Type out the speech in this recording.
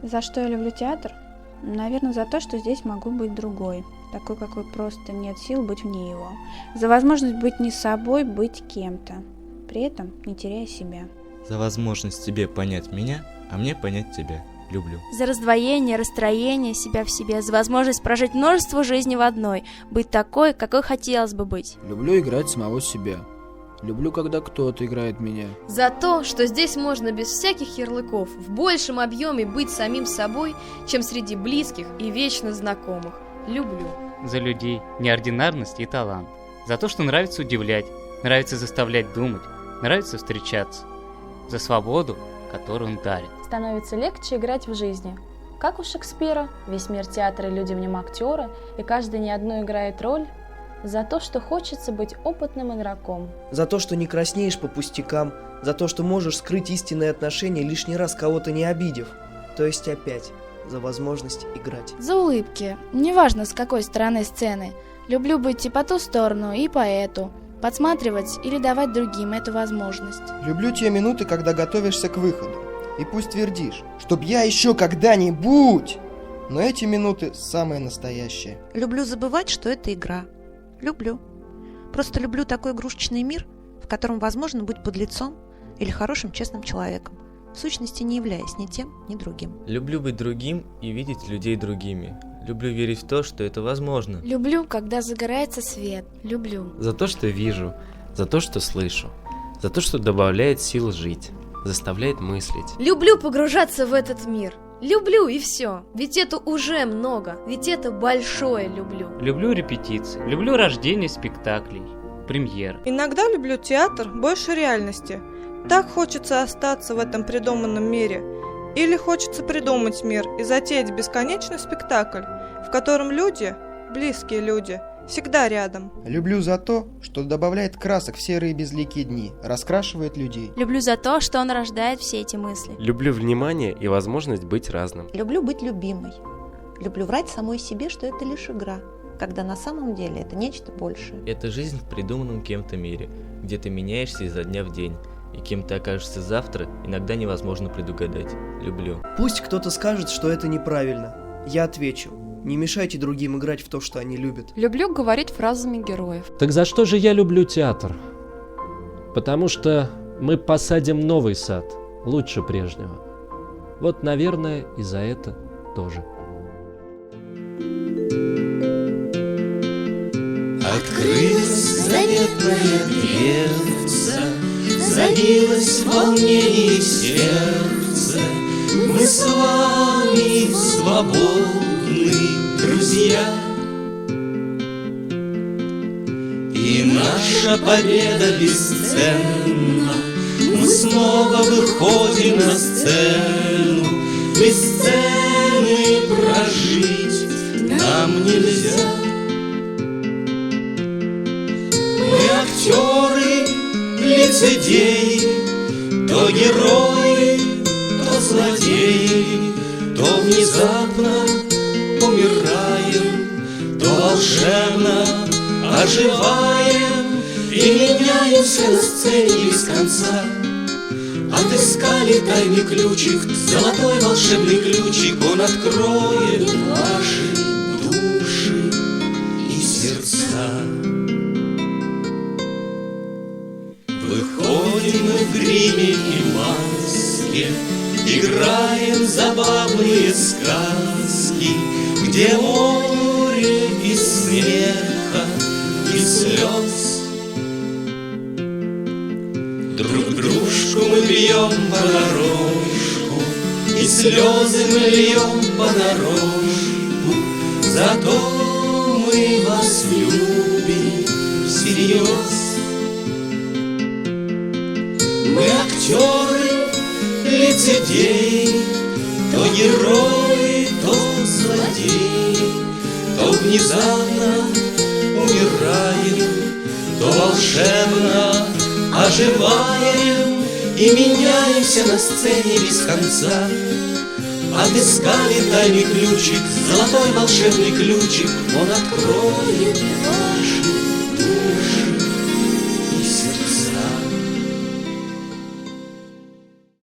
За что я люблю театр? Наверное, за то, что здесь могу быть другой, такой, какой просто нет сил быть вне его. За возможность быть не собой, быть кем-то, при этом не теряя себя. За возможность тебе понять меня, а мне понять тебя. Люблю. За раздвоение, расстроение себя в себе, за возможность прожить множество жизней в одной, быть такой, какой хотелось бы быть. Люблю играть самого себя. Люблю, когда кто-то играет меня. За то, что здесь можно без всяких ярлыков в большем объеме быть самим собой, чем среди близких и вечно знакомых. Люблю. За людей, неординарность и талант. За то, что нравится удивлять, нравится заставлять думать, нравится встречаться. За свободу, которую он дарит. Становится легче играть в жизни. Как у Шекспира, весь мир театра и люди в нем актеры, и каждый не одну играет роль. За то, что хочется быть опытным игроком. За то, что не краснеешь по пустякам. За то, что можешь скрыть истинные отношения, лишний раз кого-то не обидев. То есть опять за возможность играть. За улыбки, неважно с какой стороны сцены. Люблю быть и по ту сторону, и по эту. Подсматривать или давать другим эту возможность. Люблю те минуты, когда готовишься к выходу. И пусть твердишь, чтоб я еще когда-нибудь. Но эти минуты самые настоящие. Люблю забывать, что это игра. Люблю. Просто люблю такой игрушечный мир, в котором возможно быть подлецом или хорошим честным человеком, в сущности не являясь ни тем, ни другим. Люблю быть другим и видеть людей другими. Люблю верить в то, что это возможно. Люблю, когда загорается свет. Люблю. За то, что вижу, за то, что слышу, за то, что добавляет сил жить, заставляет мыслить. Люблю погружаться в этот мир. Люблю и все. Ведь это уже много. Ведь это большое люблю. Люблю репетиции. Люблю рождение спектаклей, премьер. Иногда люблю театр больше реальности. Так хочется остаться в этом придуманном мире. Или хочется придумать мир и затеять бесконечный спектакль, в котором люди, близкие люди, всегда рядом. Люблю за то, что добавляет красок в серые безликие дни, раскрашивает людей. Люблю за то, что он рождает все эти мысли. Люблю внимание и возможность быть разным. Люблю быть любимой. Люблю врать самой себе, что это лишь игра, когда на самом деле это нечто большее. Это жизнь в придуманном кем-то мире, где ты меняешься изо дня в день. И кем ты окажешься завтра, иногда невозможно предугадать. Люблю. Пусть кто-то скажет, что это неправильно. Я отвечу. Не мешайте другим играть в то, что они любят. Люблю говорить фразами героев. Так за что же я люблю театр? Потому что мы посадим новый сад, лучше прежнего. Вот, наверное, и за это тоже. Открылась заветная дверца, забилось в волнении сердце. Мы с вами свободны, друзья, и наша победа бесценна. Мы снова выходим на сцену, без сцены прожить нам нельзя. Мы актеры, лицедеи, то герои, то злодеи, то внезапно умираем, то волшебно оживаем и меняемся на сцене без конца. Отыскали тайный ключик, золотой волшебный ключик, он откроет ваши души и сердца. Выходим мы в гриме и маске, играем забавные сказки, где море и смеха, и слез. Друг дружку мы бьем понарошку, и слезы мы льем понарошку. Зато мы вас любим всерьез. Мы актеры, лицедеи, то герои, то злодеи, то внезапно умираем, то волшебно оживаем и меняемся на сцене без конца. Отыскали тайный ключик, золотой волшебный ключик, он откроет ваши